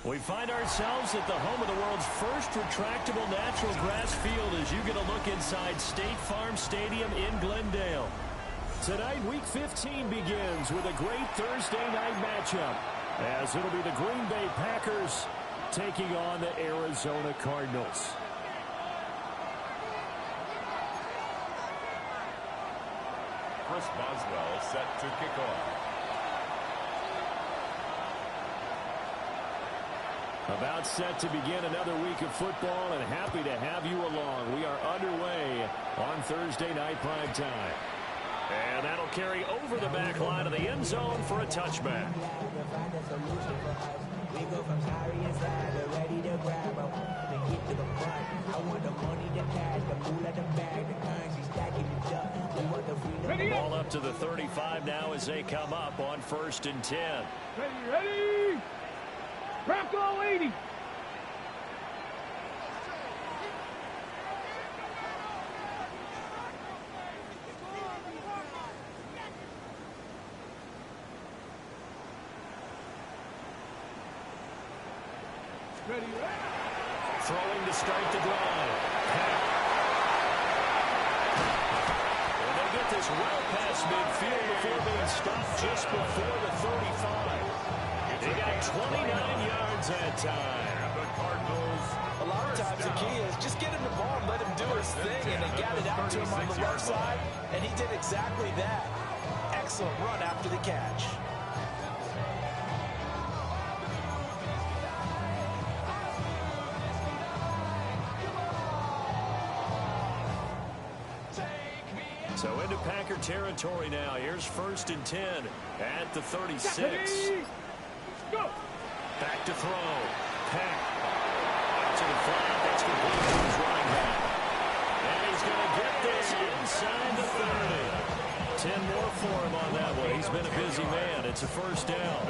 We find ourselves at the home of the world's first retractable natural grass field as you get a look inside State Farm Stadium in Glendale. Tonight, Week 15 begins with a great Thursday night matchup, as it'll be the Green Bay Packers taking on the Arizona Cardinals. Chris Boswell set to kick off. About set to begin another week of football, and happy to have you along. We are underway on Thursday night primetime. And that'll carry over the back line of the end zone for a touchback. We go from sorry inside, they're ready to grab them. They get to the front. I want the money, the cash, the food at the bag, the currency stacking it up. We want the freedom. Ball up to the 35 now as they come up on 1st and 10. Ready! Bronco 80! Ready. Throwing to start the drive. And they get this well past midfield before being stopped just before the 35. They got 29 yards that time. The Cardinals. A lot of times the key is just get him the ball and let him do his thing, and they got it out to him on the left side, and he did exactly that. Excellent run after the catch. So into Packer territory now. Here's 1st and 10 at the 36. Go. Back to throw. Pack. To the flat. That's complete to his running back. And he's going to get this inside the 30. 10 more for him on that one. He's been a busy man. It's a 1st down.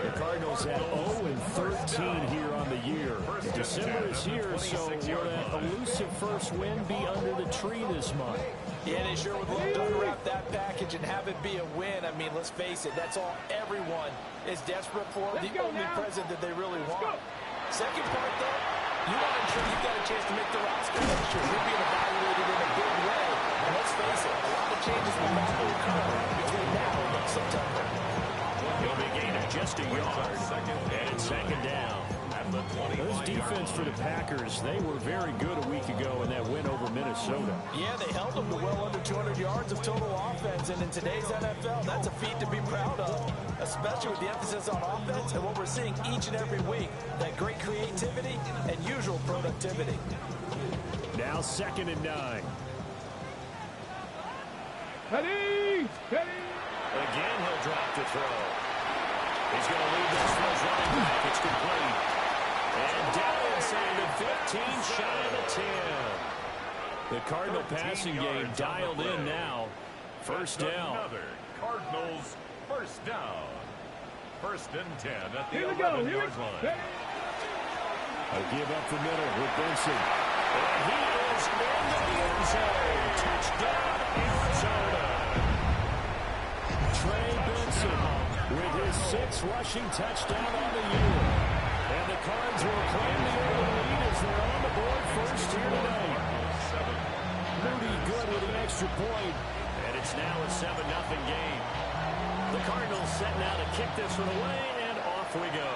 The Cardinals at 0-13 here on the year. December is here, so will that elusive first win be under the tree this month? Yeah, they sure would love to unwrap that package and have it be a win. I mean, let's face it, that's all everyone is desperate for. The only present that they really want. Second part, though, you want to ensure you've got a chance to make the roster next year. You're being evaluated in a big way. And let's face it, a lot of changes will have to occur between now and September. He'll be gaining just a yard. And it's 2nd down. Those defense for the Packers, they were very good a week ago in that win over Minnesota. Yeah, they held them to well under 200 yards of total offense, and in today's NFL, that's a feat to be proud of, especially with the emphasis on offense and what we're seeing each and every week, that great creativity and usual productivity. Now 2nd and 9. Ready! Again, he'll drop to throw. He's going to lead this for his running back. It's complete. And down inside the 15, shy of the 10. The Cardinal passing game dialed in now. 1st down. Another Cardinals 1st down. 1st and 10 at the 11-yard line. A give up the middle with Benson. And he is in the end zone. Touchdown, Arizona. Trey Benson with his 6th rushing touchdown on the year. And the Cards will claim the early lead as they're on the board first here tonight. Moody good with an extra point. And it's now a 7-0 game. The Cardinals set now to kick this one away, and off we go.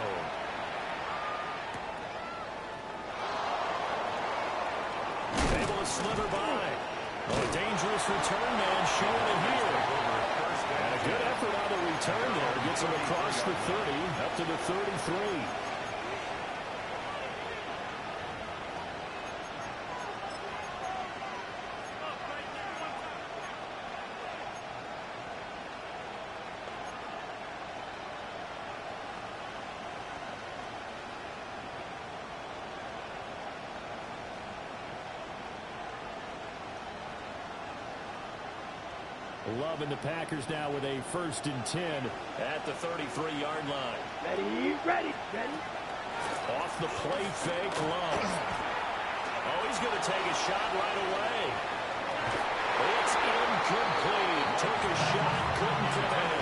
Able to slither by. A dangerous return man showing it here. And a good effort on the return there. Gets him across the 30, up to the 33. Loving the Packers now with a 1st and 10 at the 33-yard line. Ready. Off the play fake, Love. Oh, he's going to take a shot right away. It's incomplete. Took a shot, couldn't fit in.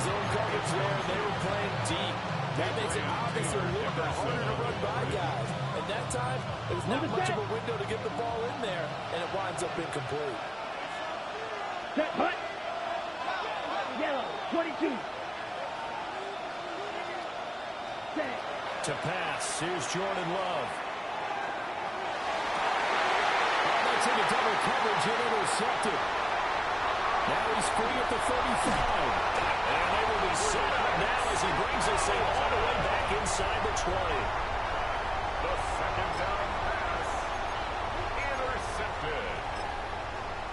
Zone coverage there. They were playing deep. That makes it obviously a little bit harder to run by guys. And that time, it was not much of a window to get the ball in there, and it winds up incomplete. Set, hut. Yellow, 22. Set. To pass, here's Jordan Love. That's into double coverage and intercepted. Now he's free at the 35. And they will be set up now as he brings us in all the way back inside the 20. The second down pass. Intercepted.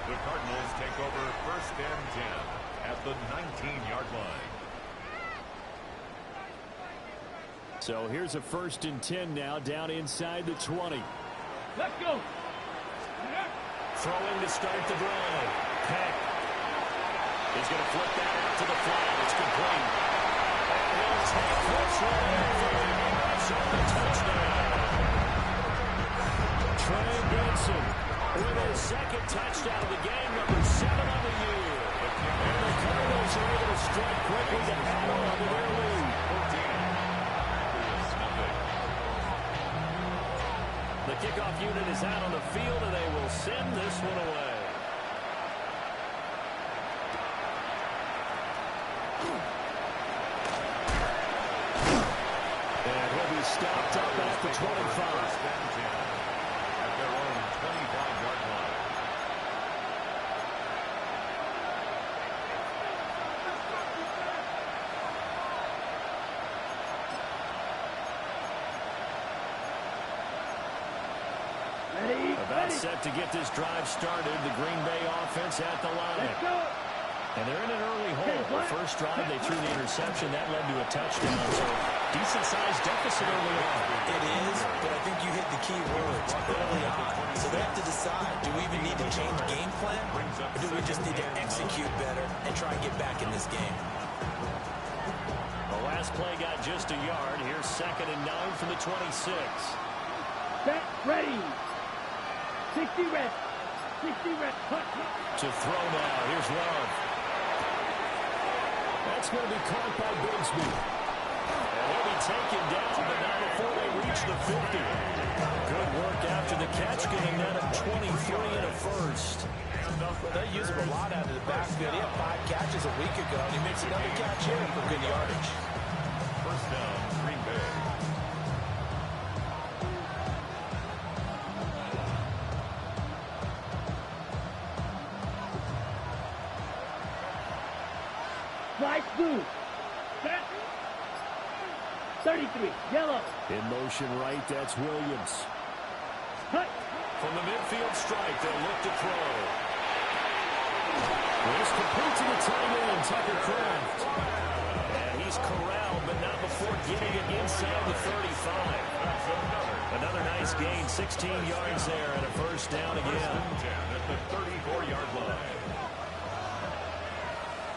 The Cardinals take over first and 10 at the 19-yard line. So here's a first and 10 now down inside the 20. Let's go. Throwing to start the drive. Peck. He's going to flip that out to the flat. It's complete. And he'll take this one in for the Arizona touchdown. Trey Benson with his second touchdown of the game, number 7 on the year. And the Cardinals are able to strike quickly to add on to their lead. The kickoff unit is out on the field, and they will send this one away. And he'll be stopped up at the 25. At their own 25-yard line. About set to get this drive started. The Green Bay offense at the line. Let's go. And they're in an early hole. The first drive, they threw the interception. That led to a touchdown. So decent-sized deficit early on. It is, but I think you hit the key words early on. So they have to decide, do we even need to change game plan, or do we just need to execute better and try and get back in this game? The last play got just a yard. Here's 2nd and 9 from the 26. Set, ready. 60 reps. 60 reps. Hut. To throw now. Here's Love. That's going to be caught by Bigsby. And he'll be taken down, but not before they reach the 50. Good work after the catch, getting that up 23 and a first. Well, they use him a lot out of the backfield. He had 5 catches a week ago, and he makes another catch here for good yardage. First down, Green Bay. Fly blue. Set. 33. Yellow. In motion right, that's Williams. Hut. From the midfield strike, they'll look to throw. This complete to the tight end, Tucker Kraft. And he's corralled, but not before getting it inside the 35. Another nice gain, 16 yards there, and a first down again. At the 34-yard line.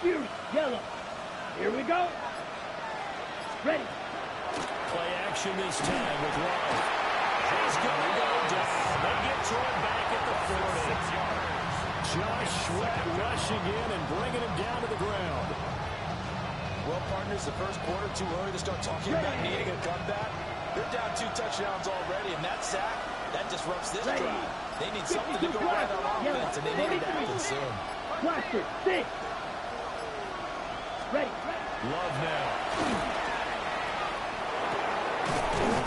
Fierce. Yellow. Here we go. Ready. Play action this time with Love. He's going to go down. They get Troy back at the 40. Josh Sweat rushing in and bringing him down to the ground. Well, partners, the first quarter, too early to start talking about needing a comeback. They're down 2 touchdowns already, and that sack, that disrupts this drive. They need something to go right on offense, and they need it to happen soon. Blaster. 6. Ready. Love now.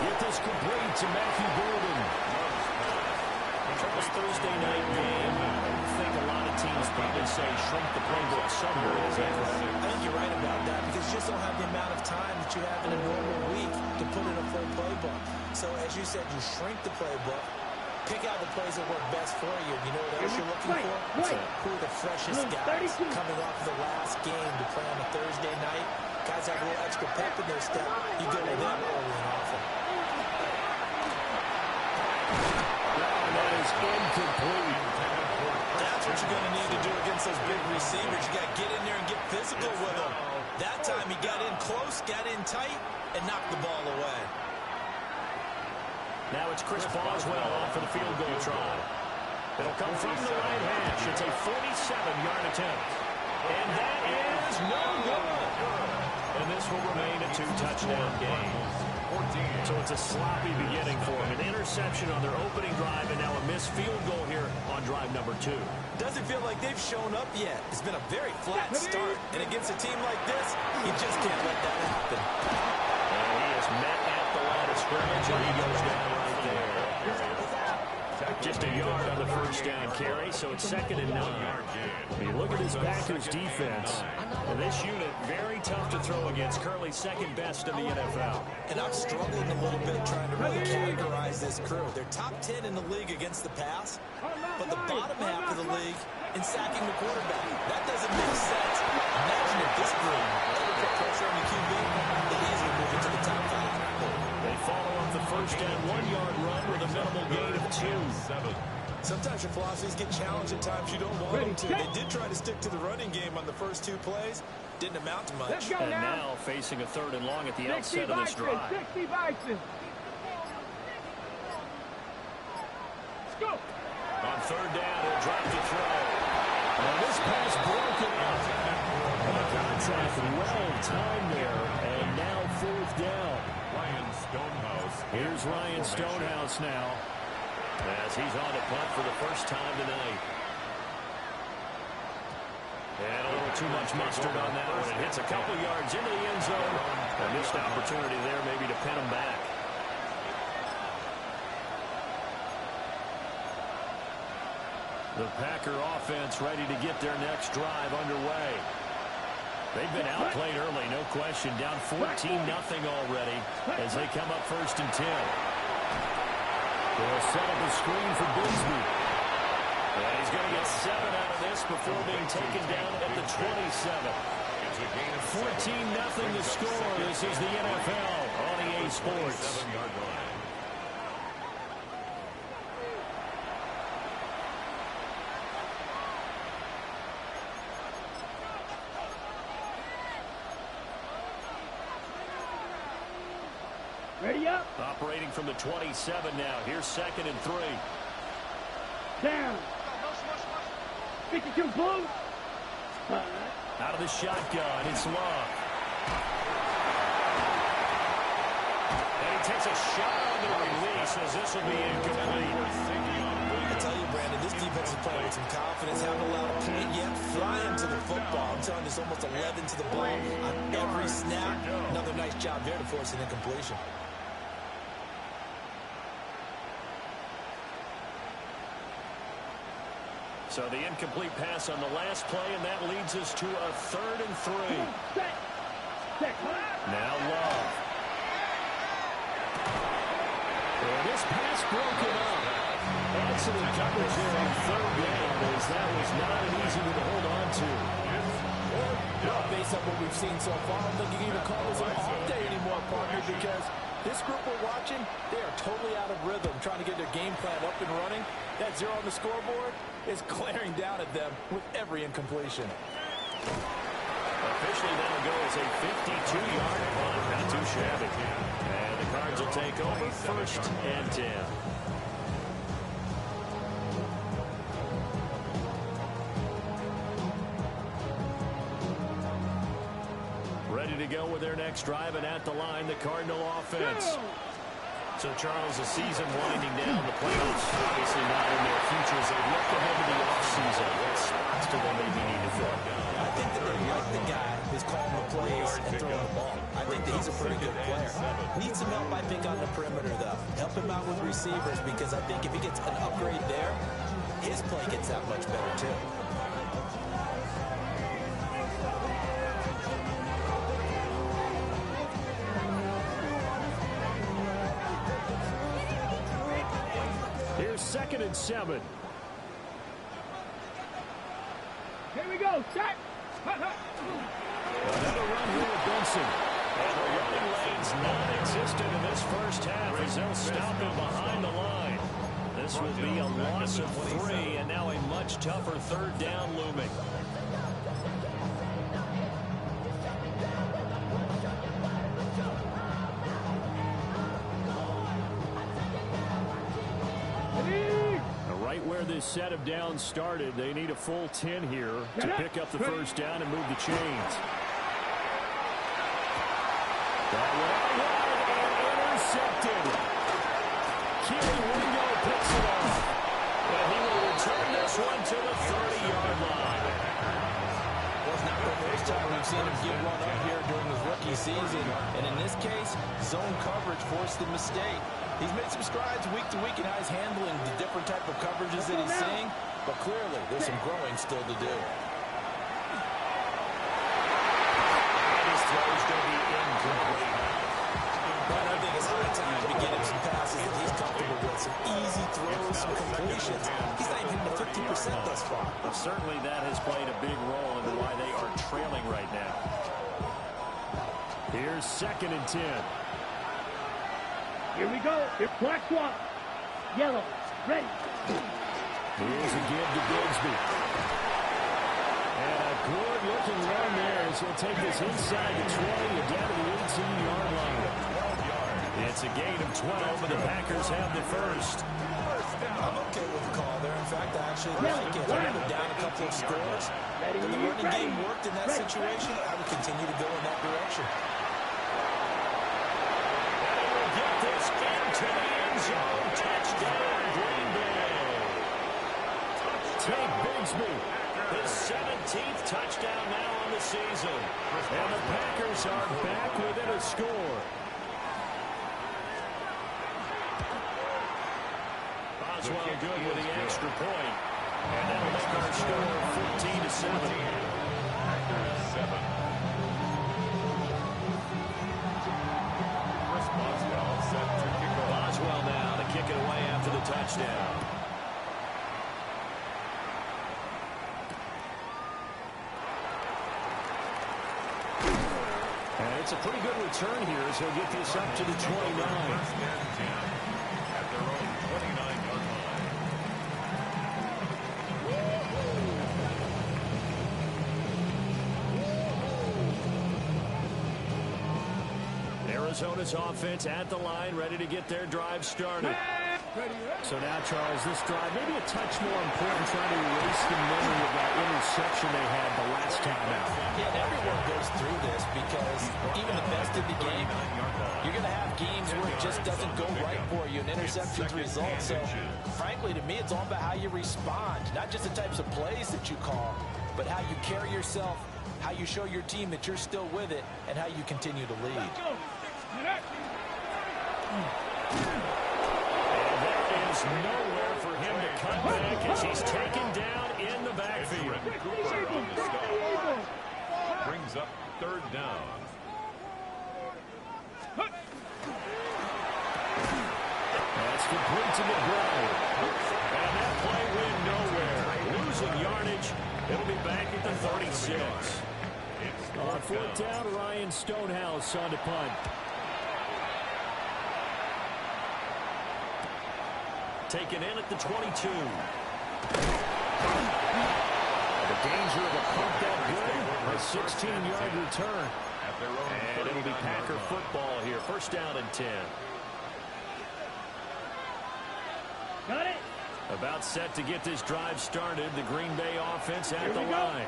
Get this complete to Matthew Golden. Charles, Thursday night game. I think a lot of teams probably say shrink the playbook somewhere. Is that right? I think you're right about that because you just don't have the amount of time that you have in a normal week to put in a full playbook. So as you said, you shrink the playbook, pick out the plays that work best for you. You know what else you're looking for? Who are the freshest guys coming off the last game to play on a Thursday night? Guys have a little extra pep in their step. You go with them early and often. That is incomplete. That's what you're going to need to do against those big receivers. You got to get in there and get physical with them. That time he got in close, got in tight, and knocked the ball away. Now it's Chris Boswell off for the field goal try. It'll come from the right hash. It's a 47-yard attempt. And that is no good. And this this will remain a 2-touchdown game. So it's a sloppy beginning for them. An interception on their opening drive, and now a missed field goal here on drive number 2. Doesn't feel like they've shown up yet. It's been a very flat start. And against a team like this, you just can't let that happen. And he is met at the line of scrimmage, and he goes down right there. Just a yard on the first down carry, so it's 2nd and 9. You look at this Packers defense, and this unit very tough to throw against, currently 2nd best in the NFL. And I'm struggling a little bit trying to really categorize this crew. They're top 10 in the league against the pass, but the bottom half of the league in sacking the quarterback. That doesn't make sense. Imagine if this group ever put pressure on the QB, they easily move into the top 5. They follow up the first down 1-yard run with a minimal gain of 2. Sometimes your philosophies get challenged at times you don't want them to. They did try to stick to the running game on the first 2 plays. Didn't amount to much. And now facing a 3rd and long at the outset of this drive. Let's go. On 3rd down, he'll drop to throw. And this pass broken up. Contact well timed there. And now 4th down. Ryan Stonehouse. Here's Ryan Stonehouse now, as he's on to punt for the first time tonight. And a little too much mustard on that one. It hits a couple yards into the end zone. A missed opportunity there maybe to pin him back. The Packer offense ready to get their next drive underway. They've been outplayed early, no question. Down 14-0 already as they come up 1st and 10. They'll set up a screen for Bigsby. And he's going to get 7 out of this before being taken down at the 27. 14-0 the score. This is the NFL on EA Sports. Ready up. Operating from the 27 now. Here's 2nd and 3. Down. 52 blue. Out of the shotgun, it's Love. And he takes a shot on the release as this will be incomplete. I tell you, Brandon, this defense is playing with some confidence. Haven't allowed a point yet. Flying to the football. I'm telling you, it's almost 11 to the ball on every snap. Another nice job there to force an incompletion. So the incomplete pass on the last play, and that leads us to a 3rd and 3. Now Love. And this pass broken up. Excellent coverage here on 3rd down, as that was not an easy one to hold on to. Well, based on what we've seen so far, I don't think you can even call this an off day anymore, partner, because this group we're watching, they are totally out of rhythm, trying to get their game plan up and running. That 0 on the scoreboard is glaring down at them with every incompletion. Officially, that'll go as a 52-yard punt. Not too shabby. And the Cards will take over 1st and 10. Ready to go with their next drive, and at the line, the Cardinal offense. So, Charles, the season winding down, the playoffs obviously not in their future as they look ahead to the offseason. What spots do they maybe need to fill? I think that they like the guy who's calling the plays and throwing the ball. I think that he's a pretty good player. Needs some help, I think, on the perimeter, though. Help him out with receivers, because I think if he gets an upgrade there, his play gets that much better, too. Here's 2nd and 7. Here we go. Set. Another run here with Benson. And the running lane's non-existent in this first half as they'll stop him behind the line. This will be a loss of 3, and now a much tougher 3rd down looming. Right where this set of downs started, they need a full 10 here to pick up the first down and move the chains. That went out wide and intercepted. Keely Wingo picks it off. And he will return this one to the 30-yard line. Well, it's not the first time we've seen him get run up here during his rookie season. And in this case, zone coverage forced the mistake. He's made some strides week to week in how he's handling the different type of coverages that he's seeing. But clearly, there's some growing still to do. His throw is going to be incomplete. But I think it's high time to get him some passes that he's comfortable with. Some easy throws, some completions. He's not even hitting the 50% thus far. But certainly that has played a big role in why they are trailing right now. Here's 2nd and 10. Here we go. It's black swap. Yellow. Ready. Here's a give to Bigsby. And a good-looking run there as he'll take this inside the 20 and down to the 18-yard line. It's a gain of 12, but the Packers have the first. I'm okay with the call there. In fact, I actually like it. They're down a couple of scores. And the running game worked in that situation. I would continue to go in that direction. Get this into the end zone. Touchdown, Green Bay. Take Bigsby. His 17th touchdown now on the season. And the Packers are back within a score. Boswell good with the extra point. And that'll make our score 14-7. Packers 7. Boswell set to kick off. Boswell now to kick it away after the touchdown. And it's a pretty good return here as he'll get this up to the 29. First and 10 at their own 29-yard line. Arizona's offense at the line, ready to get their drive started. So now, Charles, this drive maybe a touch more important, trying to erase the memory of that interception they had the last time out. Yeah, and everyone goes through this because even the best in the game, you're going to have games where it just doesn't go right for you, and interceptions result. So, frankly, to me, it's all about how you respond, not just the types of plays that you call, but how you carry yourself, how you show your team that you're still with it, and how you continue to lead. Nowhere for him to cut back as he's taken down in the backfield. Cooper on the stop. Brings up 3rd down. That's complete to McBride. And that play went nowhere. Losing yardage. It'll be back at the 36. On 4th down, Ryan Stonehouse on to punt. Taken in at the 22. The danger of a pump that good. A 16-yard return. And it'll be Packer football here. 1st down and 10. Got it. About set to get this drive started. The Green Bay offense at the line.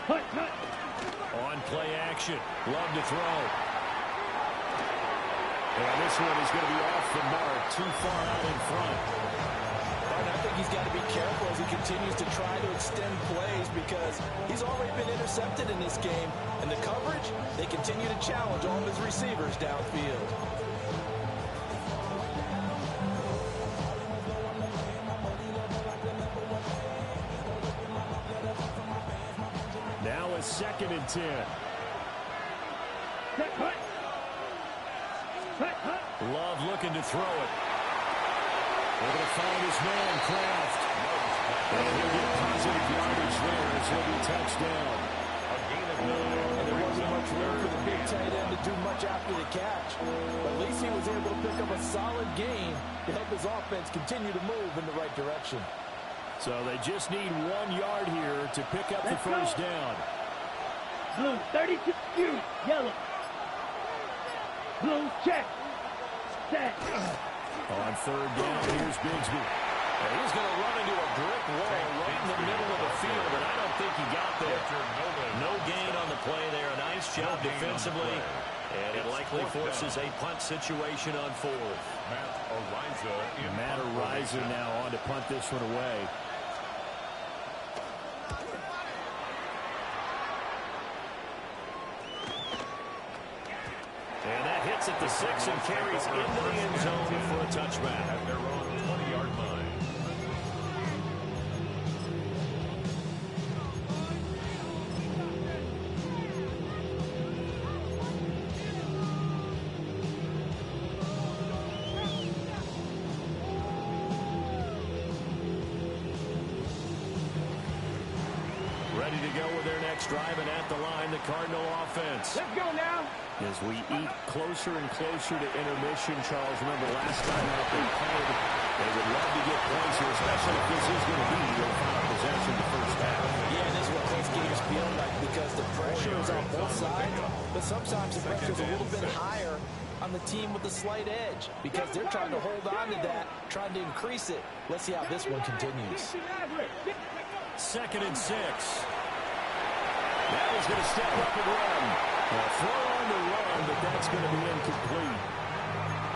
Cut. On play action. Love to throw. And this one is going to be off the mark. Too far out in front. And I think he's got to be careful as he continues to try to extend plays because he's already been intercepted in this game. And the coverage, they continue to challenge all of his receivers downfield. Now a 2nd and 10. Cut. Love looking to throw it. They're going to find his man, Kraft. And he'll get positive yardage there as he'll be touchdown. A gain of 9. And there wasn't much room for the big tight end to do much after the catch. But at least he was able to pick up a solid gain to help his offense continue to move in the right direction. So they just need 1 yard here to pick up the first down. Blue, 32. Yellow. Blue, check. Set. On 3rd down, here's Bigsby. And he's going to run into a brick wall right in the middle of the field, and I don't think he got there. No gain on the play there. A nice job defensively. And it likely forces a punt situation on fourth. Matt Ariza now on to punt this one away. And that hits at the 6 and carries into the end zone for a touchback. At their own 20-yard line. Ready to go with their next drive, and at the line, the Cardinal offense. Let's go now. As we eat closer and closer to intermission, Charles, remember last time out they played, they would love to get points here, especially if this is going to be their final possession the first half. Yeah, and this is what these games feel like because the pressure is on both sides, but sometimes the pressure is a little bit higher on the team with the slight edge because they're trying to hold on to that, trying to increase it. Let's see how this one continues. 2nd and 6. Now he's going to step up and run. A throw on the run, but that's going to be incomplete.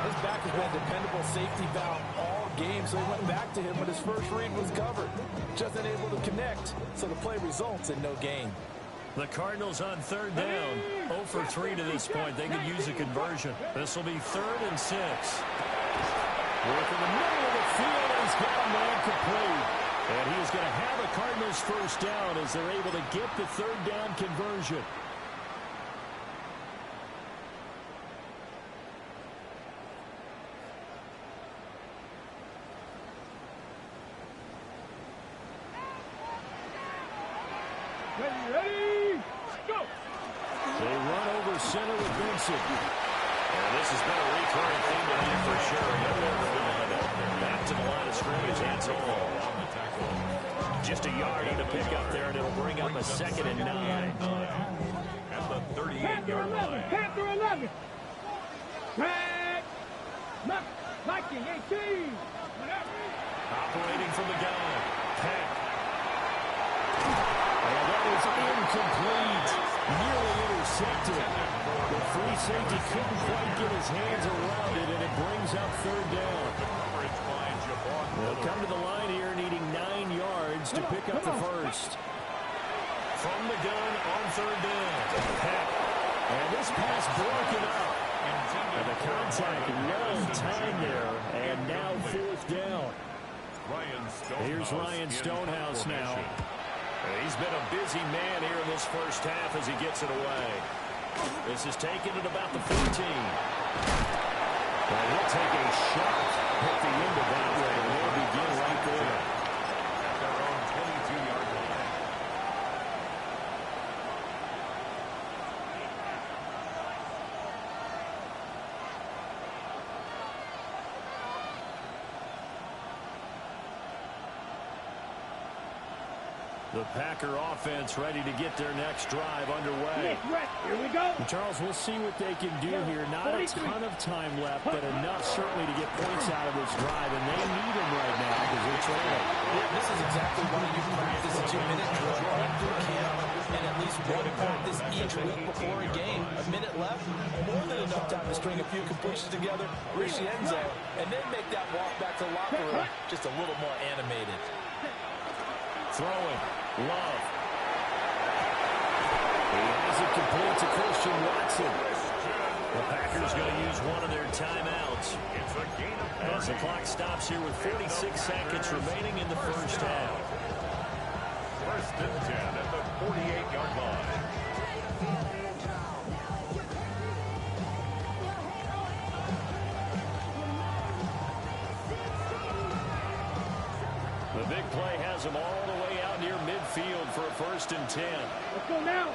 His back has been a dependable safety valve all game, so he went back to him when his first read was covered. Just unable to connect, so the play results in no gain. The Cardinals on 3rd down. 0 for 3 to this point. They could use a conversion. This will be 3rd and 6. Work in the middle of the field, and he's got a man complete. And he is going to have a Cardinals first down as they're able to get the 3rd down conversion. Ready, go! They run over center with Vincent. And this has been a recurring theme tonight for sure. Back to the line of scrimmage, that's all. Just a yard to pick up there, and it'll bring up a 2nd and 9. At the 38-yard line. Panther 11. Drag. Viking 18. Operating from the gun. Peck. And that is incomplete. Nearly intercepted. The free safety couldn't quite get his hands around it, and it brings up 3rd down. They'll come to the line here needing 9 yards to pick up the first. From the gun on 3rd down. Peck. And this pass broken up. And the contact long time there. And now 4th down. Here's Ryan Stonehouse now. He's been a busy man here in this first half as he gets it away. This is taken at about the 14. And he'll take a shot at the end of that one, and they'll begin right there. At their own 22-yard line. The Packer offense ready to get their next drive underway. Here we go. Charles, we'll see what they can do here. Not a ton of time left, but enough certainly to get points out of this drive, and they need them right now because they're trailing. Yeah, this is exactly why you practice a 2-minute drill right through camp and at least one practice each week before a game. A minute left, more than enough time to string a few completions together, reach the end zone, and then make that walk back to the locker room just a little more animated. Throwing. Love. He has it complete to Christian Watson. The Packers going to use one of their timeouts. It's a gain of 30. As the clock stops here with 46 seconds remaining in the first half. 1st and 10 at the 48-yard line. The big play has them all the way out near midfield for a 1st and 10. Let's go now.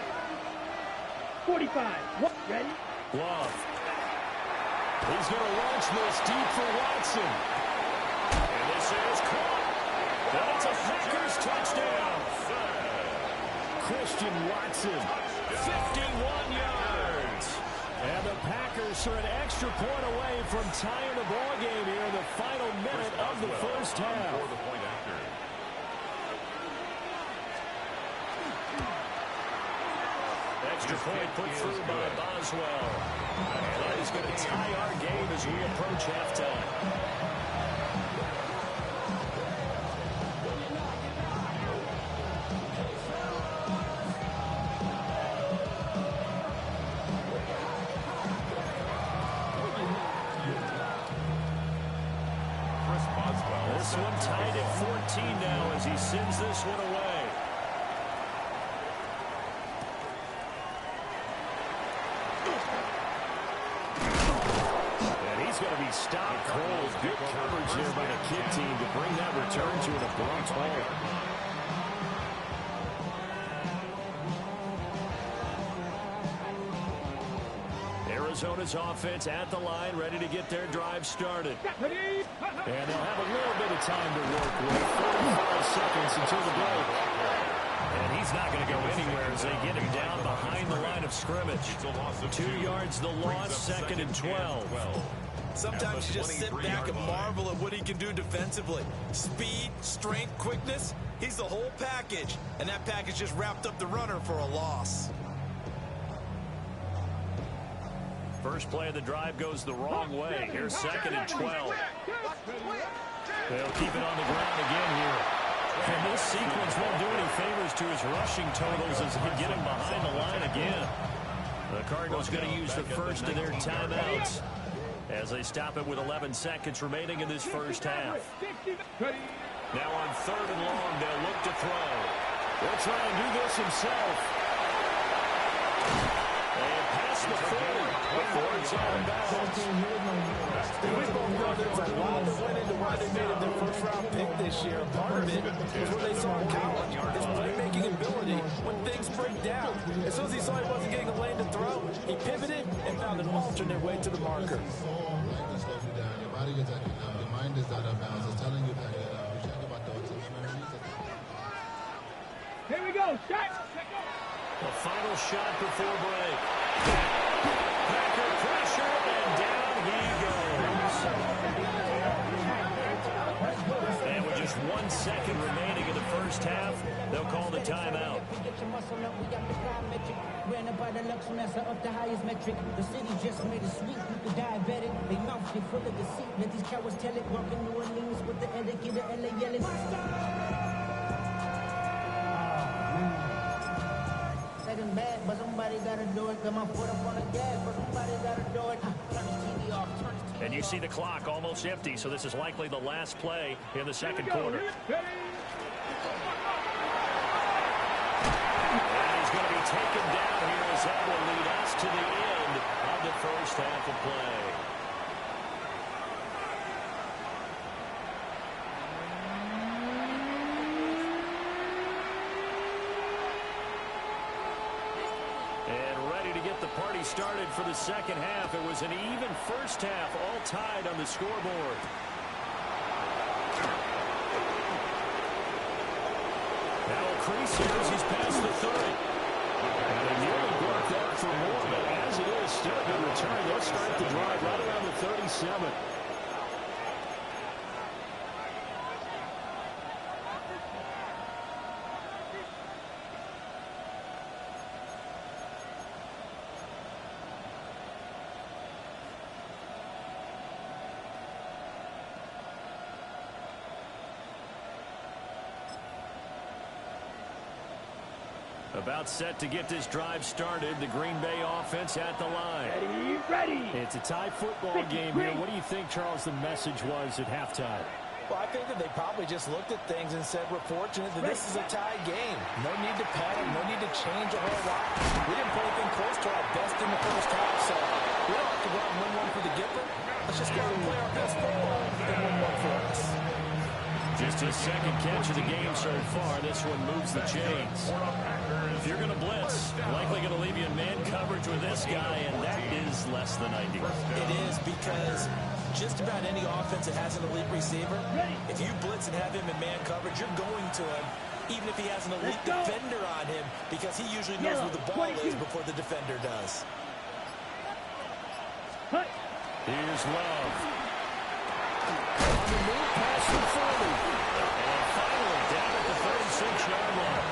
45. Ready? Love. He's going to launch this deep for Watson. And this is caught. That's a Packers touchdown. Christian Watson, 51 yards. And the Packers are an extra point away from tying the ball game here in the final minute of the first half. For the point after. Extra point put through by Boswell. And that is going to tie our game as we approach halftime. This one tied at 14 now as he sends this one away. And he's going to be stopped cold. Good coverage there by the Kid team to bring that return to an abrupt halt. Arizona's offense at the line, ready to get their drive started. And they'll have a little bit of time to work with. 45 seconds until the break. And he's not going to go anywhere as they get him down behind the line of scrimmage. 2 yards the loss, second and 12. Sometimes you just sit back and marvel at what he can do defensively. Speed, strength, quickness, he's the whole package. And that package just wrapped up the runner for a loss. First play of the drive goes the wrong way. Here's second and 12. They'll keep it on the ground again here. And this sequence won't do any favors to his rushing totals as he get him behind the line again. The Cardinals going to use the first of their timeouts as they stop it with 11 seconds remaining in this first half. Now on third and long, they'll look to throw. They'll try and do this himself. And past the 40 before it's out of bounds. We both know there's a lot that went into why they made it their first-round pick this year. Part of it was what they saw in college, his playmaking ability when things break down. As soon as he saw he wasn't getting a lane to throw, he pivoted and found an alternate way to the marker. Your body is acting up. Your mind is out of bounds. It's telling you that you check about those. Here we go. Shot. The final shot before break. Packer pressure, and down he goes. And with just 1 second remaining in the first half, they'll call the timeout. The highest metric. The city just made it sweet. The diabetic, they mouth get full of deceit. Let these cowards tell it. Walking New Orleans with the etiquette of LA yelling. Second bad, but somebody gotta do it. Got my foot up on the gas, but somebody gotta do it. Turn the TV off. And you see the clock almost empty, so this is likely the last play in the second quarter. And he's going to be taken down here as that will lead us to the end of the first half of play. And ready to get the party started for the second half. It was an even first half, all tied on the scoreboard. Now a crease here as he's past the 30. And they nearly broke that for more, but as it is, still a good return. They'll start the drive right around the 37. About set to get this drive started. The Green Bay offense at the line. Ready. It's a tie football game here. What do you think, Charles, the message was at halftime? Well, I think that they probably just looked at things and said, we're fortunate that this is a tie game. No need to panic, no need to change a whole lot. We didn't play anything close to our best in the first half, so we don't have to go out and win one for the Gipper. Let's just go out and play our best football and win one for us. Just his second catch of the game so far. This one moves the chains. If you're going to blitz, likely going to leave you in man coverage with this guy, and that is less than ideal. It is, because just about any offense that has an elite receiver, if you blitz and have him in man coverage, you're going to him, even if he has an elite defender on him, because he usually knows where the ball is before the defender does. Here's Love. On the move past the 40. And finally down at the 36-yard line.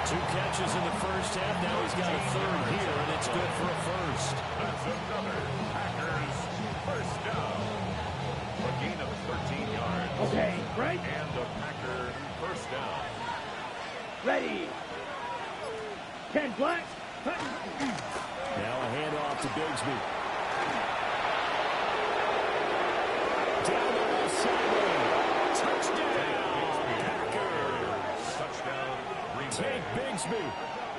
2 catches in the first half. Now he's got a third here, and it's good for a first. Ready. 10 black. Now a handoff to Bigsby. Down the left sideline. Touchdown, Packers. Touchdown, Green Bay. Take Bigsby,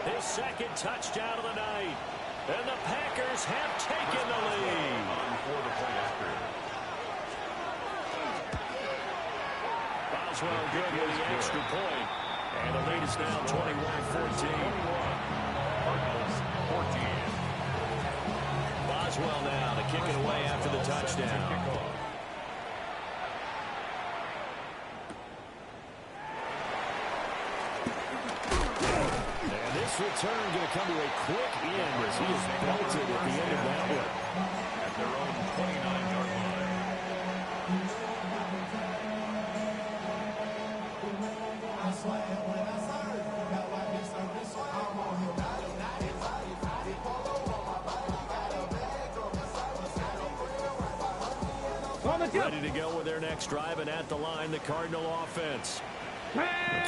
his second touchdown of the night. And the Packers have taken the lead. For the play after. Boswell good with the extra point. And the lead is now 21-14. Cardinals 14. Boswell now to kick it away after the touchdown. And this return going to come to a quick end as he is belted at the end of that one. At their own 29-yard line. Ready to go with their next drive, and at the line, the Cardinal offense.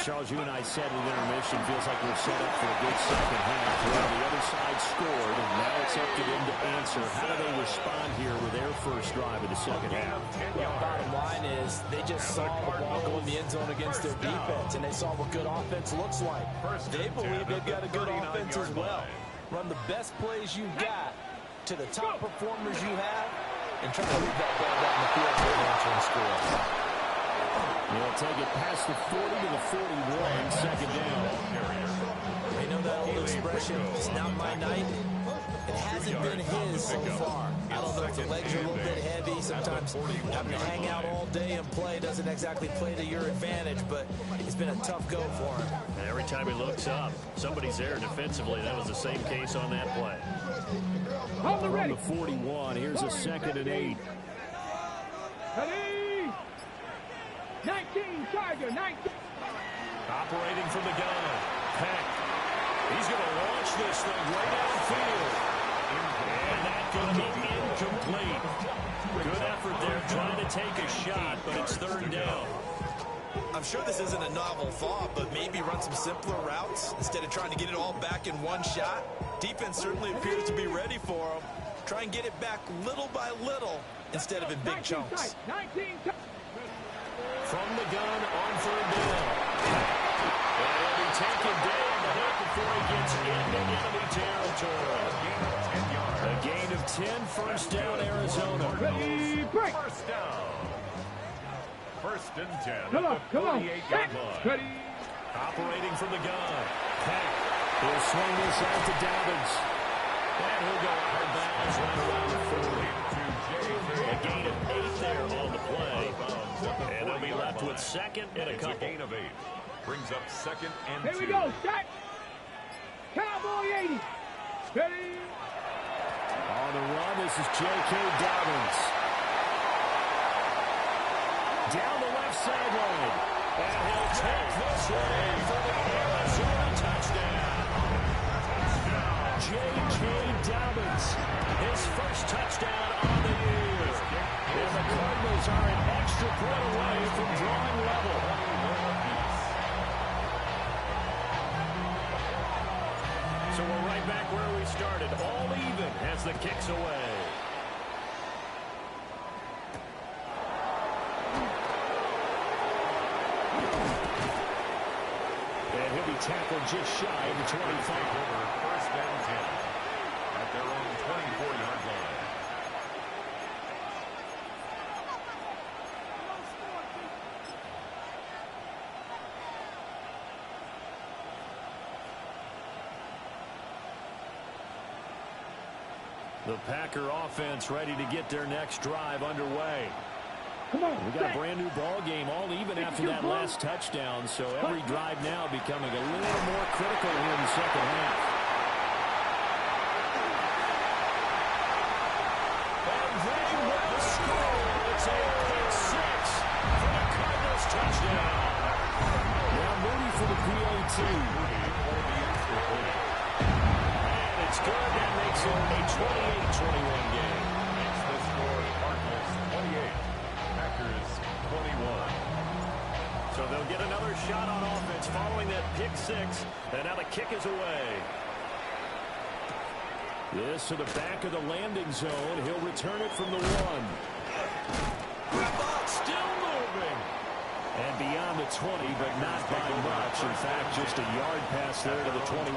Charles, you and I said at intermission, feels like we're set up for a good second half. Well, the other side scored, and now it's up to them to answer. How do they respond here with their first drive of the second half? Well, bottom line is they just saw the ball go in the end zone against their defense, and they saw what good offense looks like. They believe they've got a good offense as well. Run the best plays you've got to the top performers you have, and try to move that ball down the field for an answering score. They'll take it past the 40 to the 41, second down. They know that old expression, it's not my night. It hasn't been his so far. I don't know if the legs are a little bit heavy. Sometimes having to hang out all day and play doesn't exactly play to your advantage, but it's been a tough go for him. And every time he looks up, somebody's there defensively. That was the same case on that play. On the From ready. the 41, here's a 2nd and 8. Ready. 19, Tiger, 19. Operating from the gun. Peck. He's going to launch this thing way downfield. And that's going to be incomplete. Good effort there trying to take a shot, but it's 3rd down. I'm sure this isn't a novel thought, but maybe run some simpler routes instead of trying to get it all back in one shot. Defense certainly appears to be ready for them. Try and get it back little by little instead of in big chunks. 19. From the gun on 3rd down. And he'll be taken down the hit before he gets into enemy territory. A gain of 10, first down, Arizona. Ready, break. First down. 1st and 10. Come on, at the come on. 48-yard line. Ready. Operating from the gun. Peck. He'll swing this out to Dobbins. And he'll go out of bounds right around the 40. A gain of 8 there on the play. And they'll be left with 2nd and a It's a couple. gain of 8. Brings up 2nd and 2. Here we go. Set. Cowboy 80. Ready. On the run, this is J.K. Dobbins. Down the left sideline. And he'll take this one for the Arizona touchdown. J.K. Dobbins, his first touchdown on the year. And the Cardinals are an extra point away from drawing level. So we're right back where we started, all even as the kick's away. And he'll be tackled just shy of the 25. Over 1st and 10 at their own 24-yard line. The Packer offense ready to get their next drive underway. Come on. We got a brand new ball game, all even after that last touchdown, so every drive now becoming a little more critical here in the second half. And they will score. It's a pick 6 for the Cardinals touchdown. Now Moody for the PAT. And it's good. That makes it a 28-21 game. It's the score, Cardinals 28. Packers 21. So they'll get another another shot on offense following that pick six. And now the kick is away. This to the back of the landing zone. He'll return it from the 1. Still moving. And beyond the 20, but not by much. In fact, just a yard pass there to the 21.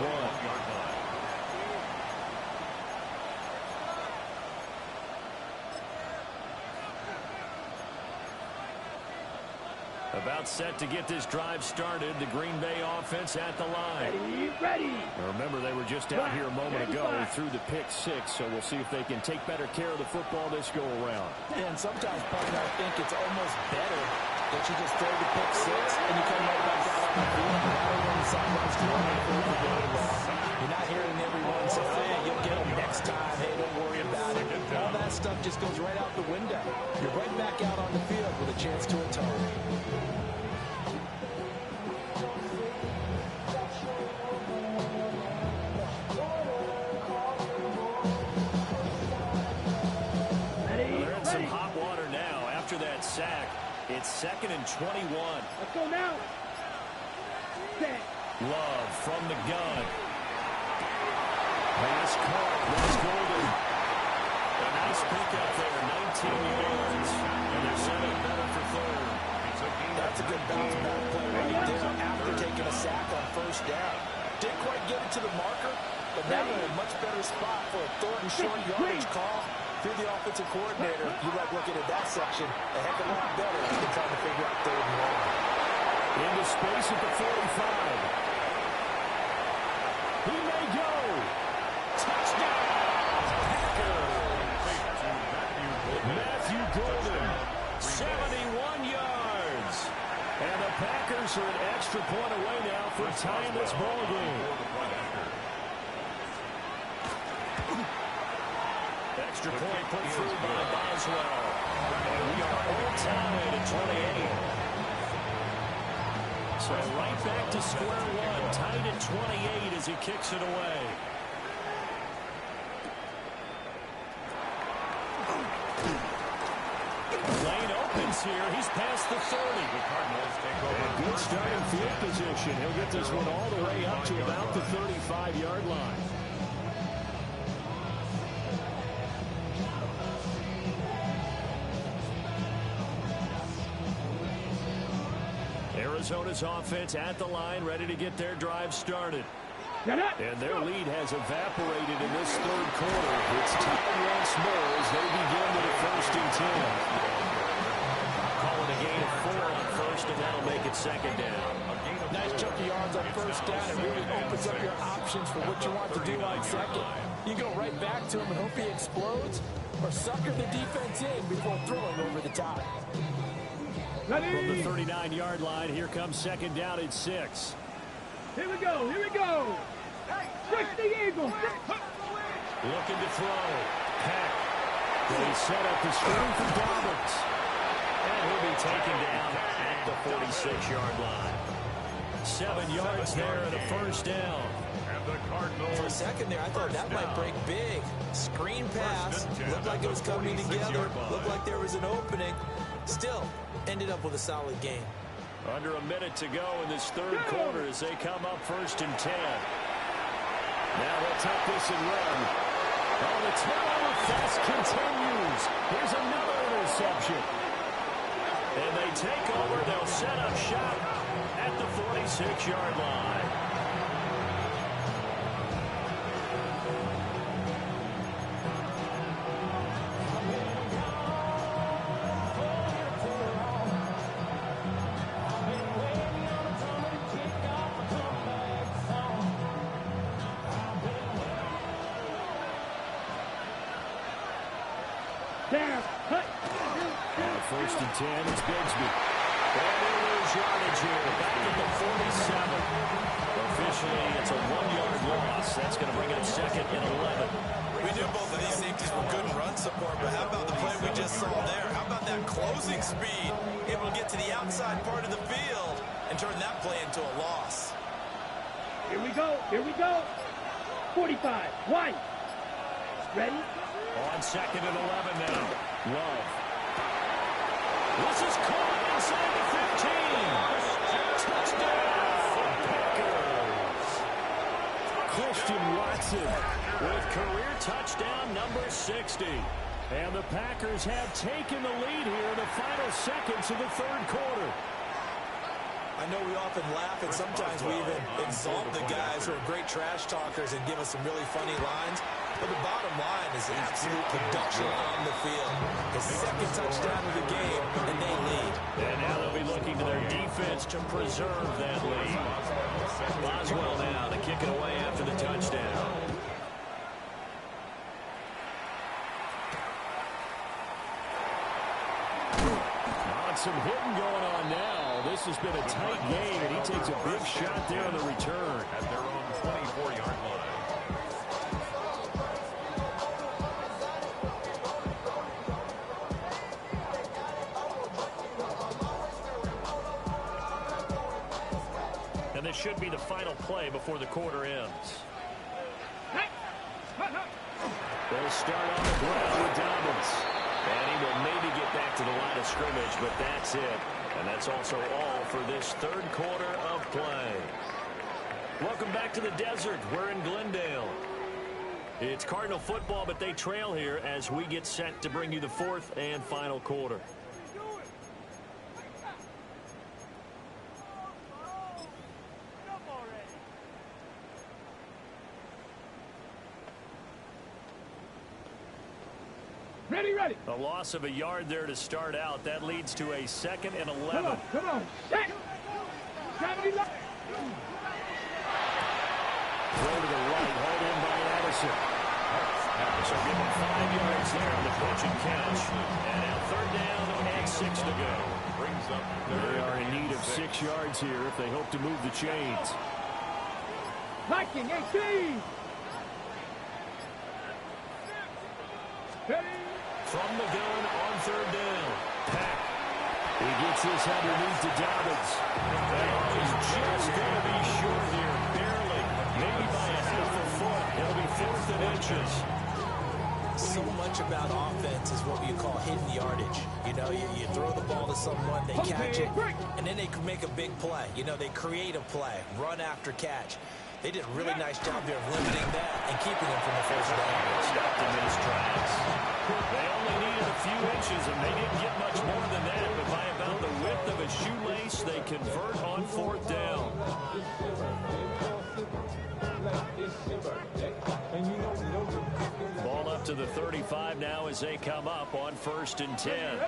About set to get this drive started. The Green Bay offense at the line. Ready. Now remember, they were just out here a moment ago through the pick six, so we'll see if they can take better care of the football this go around. And sometimes, partner, I think it's almost better that you just throw the pick six and you come right back out on the field. When the sidelines to you're not hearing everyone say, hey, you'll get them next time. Hey, don't worry about it. All that stuff just goes right out the window. You're right back out on the field with a chance to atone. They're in some hot water now after that sack. It's 2nd and 21. Let's go now. Set. Love from the gun. Pass caught. That's Golden. A nice pickup there, 19 yards. And they're set up better for 3rd. That's a good bounce back play right there after taking a sack on 1st down. Didn't quite get it to the marker, but now in a much better spot for a 3rd and short yardage call. Through the offensive coordinator, you like looking at that section a heck of a lot better than trying to figure out 3rd and 1. Into space at the 45. He may go. Touchdown! Matthew Golden, 71 yards. And the Packers are an extra point away now for tying this ball game. Extra point put through by Boswell. And we are all tied at 28. So right back to square one, tied at 28 as he kicks it away. Lane opens here. He's past the 30. The Cardinals take over. And good starting field position. He'll get this one all the way up to about the 35-yard line. Arizona's offense at the line, ready to get their drive started. And their lead has evaporated in this 3rd quarter. It's tied once more as they begin with a 1st and 10. Calling a gain of 4 on 1st, and that'll make it 2nd down. Nice chunk of yards on 1st down. It really opens up your options for what you want to do on 2nd. You go right back to him and hope he explodes, or sucker the defense in before throwing over the top. From the 39-yard line, here comes 2nd down at 6. Here we go. Here we go. Push the Eagles. Looking to throw. Peck. They set up the screen for Dobbins. And he'll be taken down at the 46-yard line. 7 yards there and a 1st down. For a second there, I thought that might break big. Screen pass. Looked like it was coming together. Looked like there was an opening. Still, ended up with a solid game. Under a minute to go in this 3rd quarter as they come up 1st and 10. Now they'll tuck this and run. Oh, the turnover fest continues. Here's another interception. And they take over. They'll set up shop at the 46-yard line. On 1st and 10, it's Bigsby. And they lose yardage here. Back at the 47. Officially, it's a 1-yard loss. That's going to bring up 2nd and 11. We knew both of these safeties were good in run support, but how about the play we just saw there? How about that closing speed? Able to get to the outside part of the field and turn that play into a loss. Here we go. Here we go. 45. White. Ready? On 2nd and 11 now. Love. This is caught inside the 15. Touchdown, Packers. Christian Watson with career touchdown number 60. And the Packers have taken the lead here in the final seconds of the third quarter. I know we often laugh, and sometimes we even exalt the guys who are great trash talkers and give us some really funny lines. But the bottom line is absolute production on the field. The second touchdown of the game, and they lead. And now they'll be looking to their defense to preserve that lead. Boswell now to kick it away after the touchdown. Some hitting going on now. This has been a tight game, and he takes a big shot there on the return. At their own 24-yard line. And this should be the final play before the quarter ends. They'll start on the ground with Dobbins. And he will maybe get back to the line of scrimmage, but that's it. And that's also all for this third quarter of play. Welcome back to the desert. We're in Glendale. It's Cardinal football, but they trail here as we get set to bring you the fourth and final quarter. Ready. A loss of a yard there to start out. That leads to a 2nd and 11. Come on. Set. Throw to the right, hauled in by Addison. So give him 5 yards there on the pitch and catch. And now third down and 6 to go. Brings up They are in need of 6 yards here if they hope to move the chains. Viking 18. Ready. From the gun on third down. Pack. He gets this underneath to Dobbins. And he's just going to be short here, barely. Maybe by a half a foot. It'll be 4th and inches. So much about offense is what you call hidden yardage. You know, you throw the ball to someone, they catch it, and then they can make a big play. You know, they create a play, run after catch. They did a really nice job there of limiting that and keeping him from the first down. Stopped him in his tracks. They only needed a few inches, and they didn't get much more than that. But by about the width of a shoelace, they convert on 4th down. Ball up to the 35 now as they come up on 1st and 10.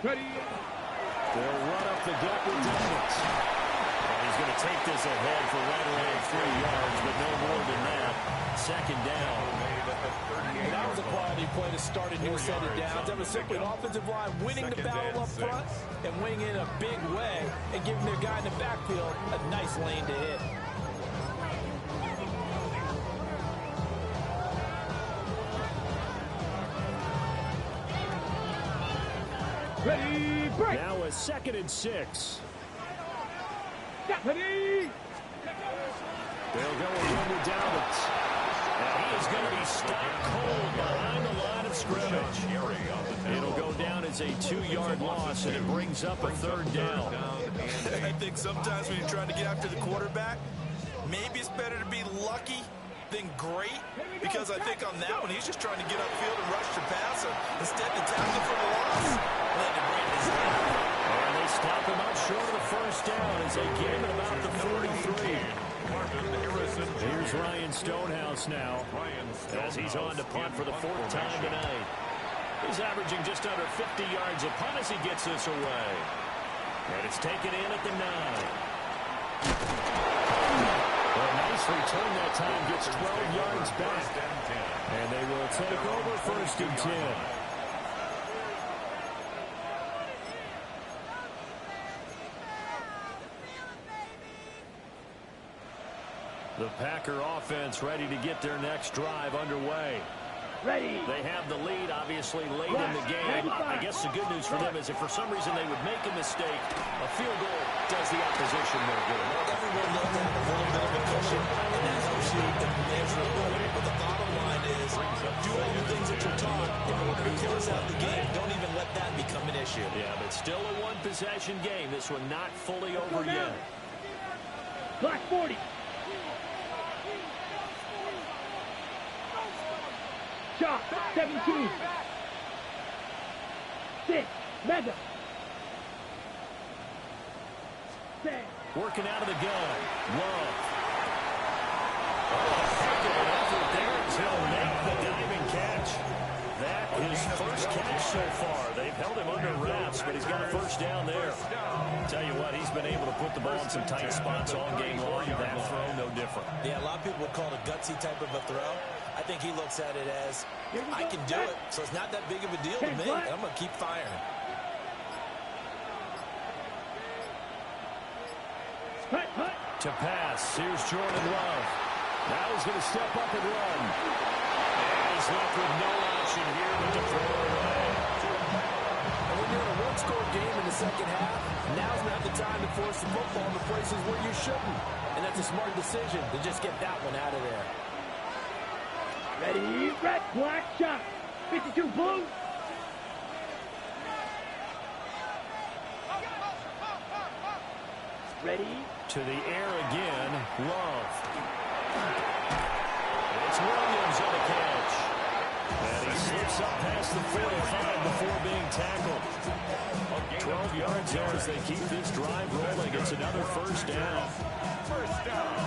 Ready. They'll run up the gut with Dobbins. And he's going to take this ahead for right around 3 yards, but no more than that. 2nd down. That was a quality play to start a new set of downs. That was simply an offensive line winning the battle up front and winning in a big way and giving their guy in the backfield a nice lane to hit. Ready. Break. Now a 2nd and 6. Ready. They'll go again with Dobbins. And he is going to be stopped cold behind the line of scrimmage. It'll go down as a 2-yard loss, and it brings up a 3rd down. I think sometimes when you're trying to get after the quarterback, maybe it's better to be lucky than great, because I think on that one, he's just trying to get upfield and rush the passer. Instead, the tackle for the loss landed right in his hand. And they stop him up short of the 1st down as they get him at about the 43. Here's Ryan Stonehouse now as he's on to punt for the 4th time tonight. He's averaging just under 50 yards a punt as he gets this away. And it's taken in at the 9. A nice return that time, gets 12 yards back. And they will take over 1st and 10. The Packer offense ready to get their next drive underway. Ready. They have the lead, obviously, late in the game. I guess the good news for them is if for some reason they would make a mistake, a field goal does the opposition no good. Everyone loves to have a little bit of a cushion, and that's actually immeasurable. But the bottom line is, do all the things that you're taught in order to close out the game. Don't even let that become an issue. issue. Yeah, but still a one-possession game. This one not fully over yet. Black 40. Shot, 17. 6, Mega. 10. Working out of the gun. Love. Oh, heck of an effort there as he'll make the diving catch. That is first catch so far. They've held him under wraps, but he's got a first down there. Tell you what, he's been able to put the ball in some tight spots all game long. That throw, no different. Yeah, a lot of people would call it a gutsy type of a throw. I think he looks at it as, I can do it, so it's not that big of a deal to me. I'm going to keep firing. To pass, here's Jordan Love. Now he's going to step up and run. And he's left with no option here but to throw away. And when you're in a one-score game in the second half, now's not the time to force the football to places where you shouldn't. And that's a smart decision to just get that one out of there. Ready, red, black, shot. 52 blue. Ready. To the air again, Love. It's Williams on the catch. And he slips up past the 45 before being tackled. 12 yards there as they keep this drive rolling. It's another first down. First down.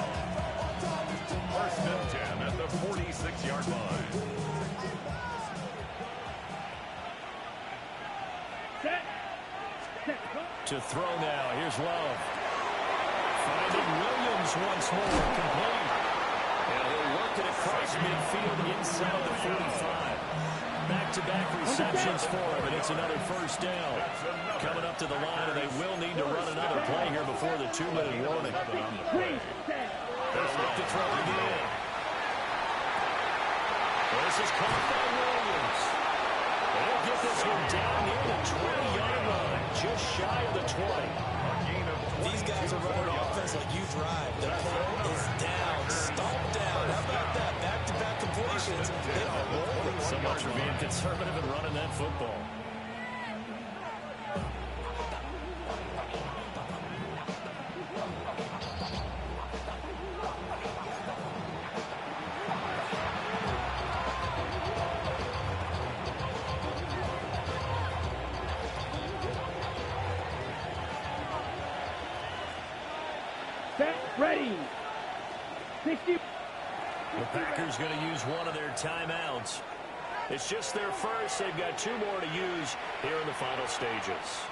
First and 10 at the 46-yard line. Set. To throw now, here's Love. Finding Williams once more, complete. And he'll work it across midfield inside the 45. Back-to-back receptions for him, and it's another first down. Coming up to the line, and they will need to run another play here before the 2-minute warning. Let's look to throw again. This is caught by Williams. They'll get this one down near the 20-yard line, just shy of the 20. These guys are running offense like you drive. The ball is down, stomped down. How about that? Back-to-back completions. They are rolling. So much for being conservative and running that football. Set, ready. 60. The Packers going to use one of their timeouts. It's just their first. They've got 2 more to use here in the final stages.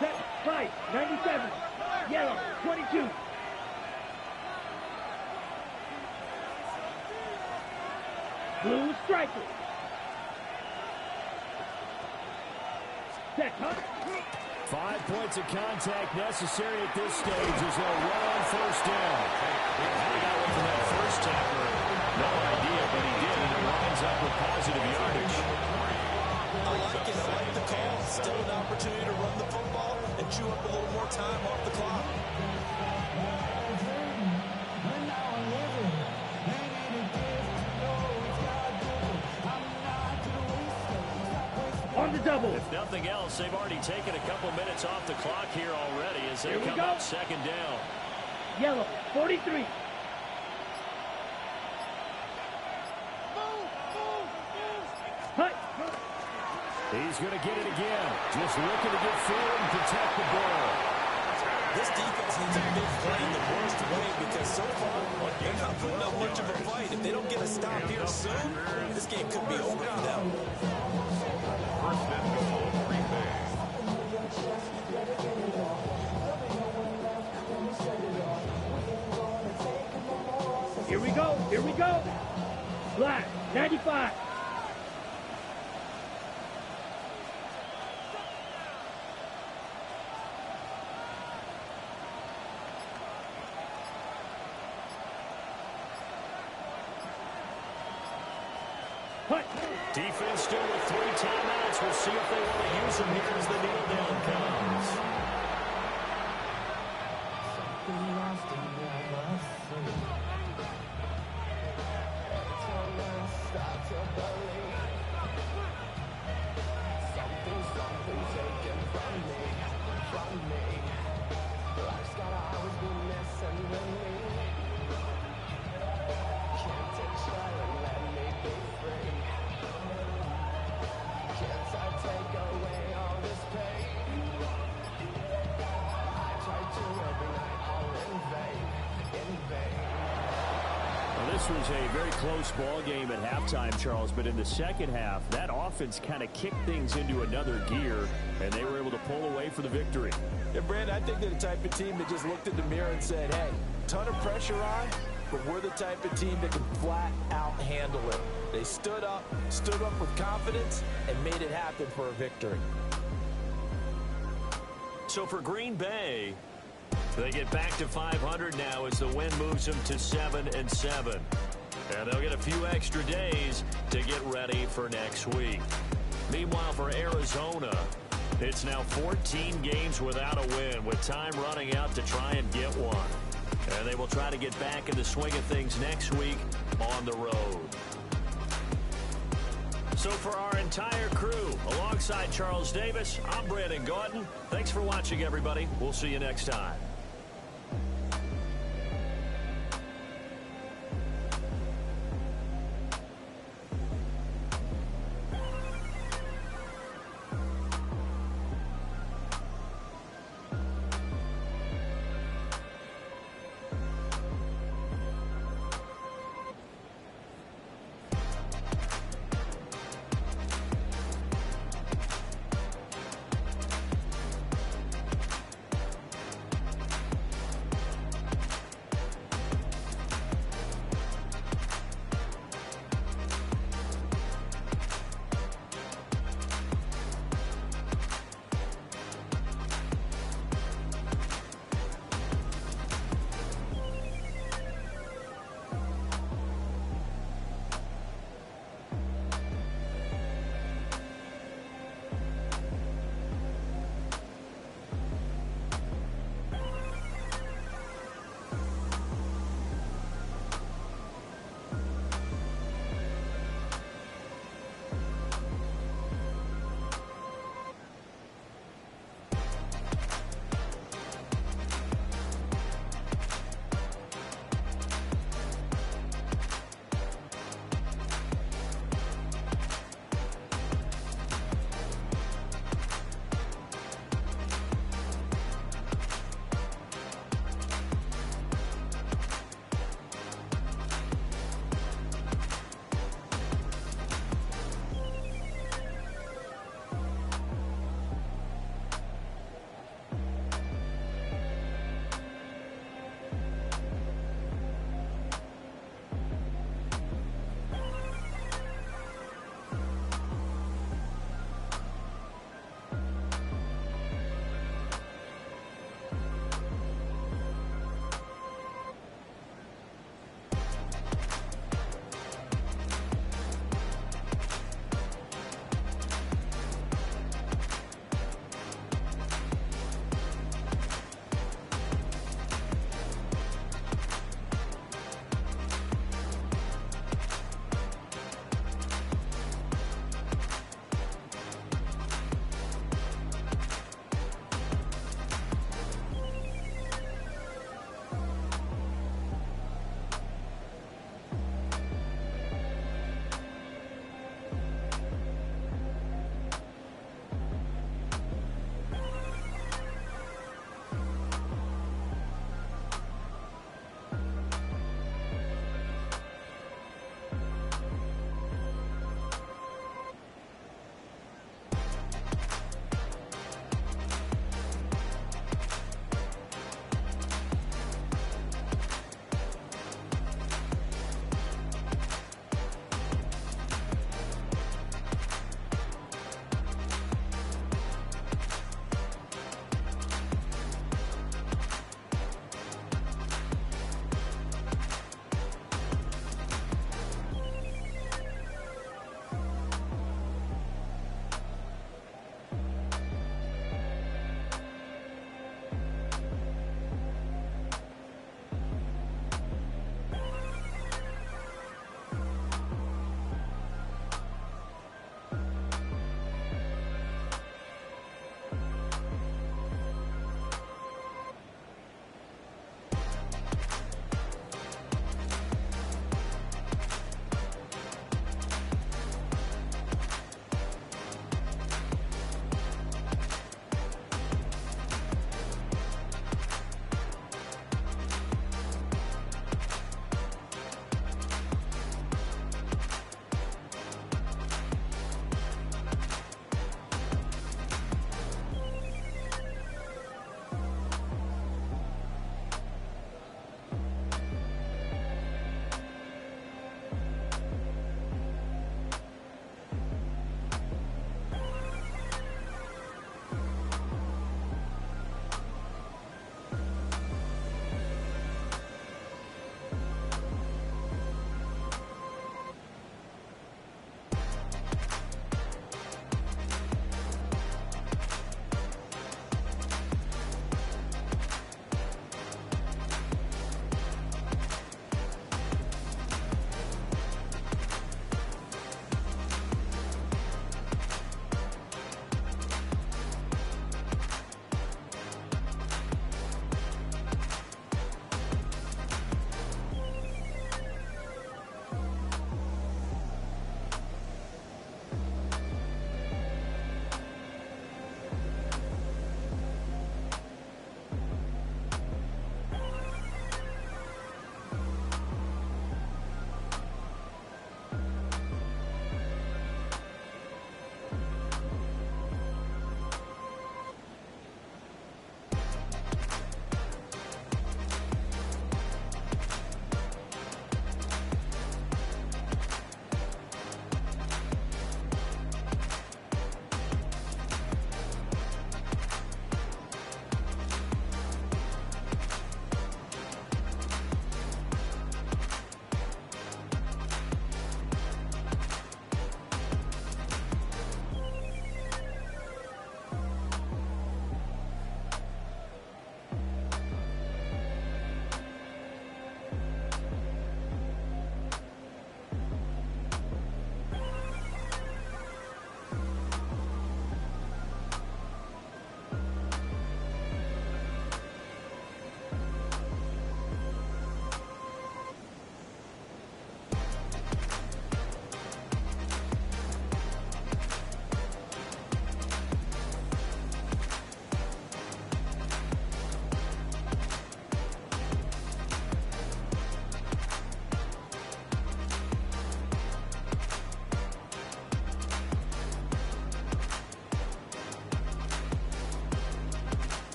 Set, right, 97. Yellow, 22. Blue striker. Set, huh? 5 points of contact necessary at this stage as they'll run on first down. How he got away from that first tackler, no idea, but he did, and it winds up with positive yardage. I like it. I like the call. Still an opportunity to run the football and chew up a little more time off the clock. On the double. If nothing else, they've already taken a couple minutes off the clock here already as they come up second down. Yellow, 43. Hut. He's going to get it again. Just looking to get forward and protect the ball. This defense needs a big play in the worst way because so far they're not putting up much of a fight. If they don't get a stop here soon, this game could be over for them. First and goal, Green Bay. Here we go. Here we go. Black, 95. Hut. Defense still with 3 timeouts. We'll see if they want to use them here as the kneel down comes. Well, this was a very close ball game at halftime, Charles, but in the second half, that offense kind of kicked things into another gear, and they were able to pull away for the victory. Yeah, Brandon, I think they're the type of team that just looked in the mirror and said, hey, ton of pressure on, but we're the type of team that can flat out handle it. They stood up with confidence, and made it happen for a victory. So for Green Bay, they get back to 500 now as the win moves them to 7-7. And they'll get a few extra days to get ready for next week. Meanwhile, for Arizona, it's now 14 games without a win, with time running out to try and get one. And they will try to get back in the swing of things next week on the road. So for our entire crew, alongside Charles Davis, I'm Brandon Gaudin. Thanks for watching, everybody. We'll see you next time.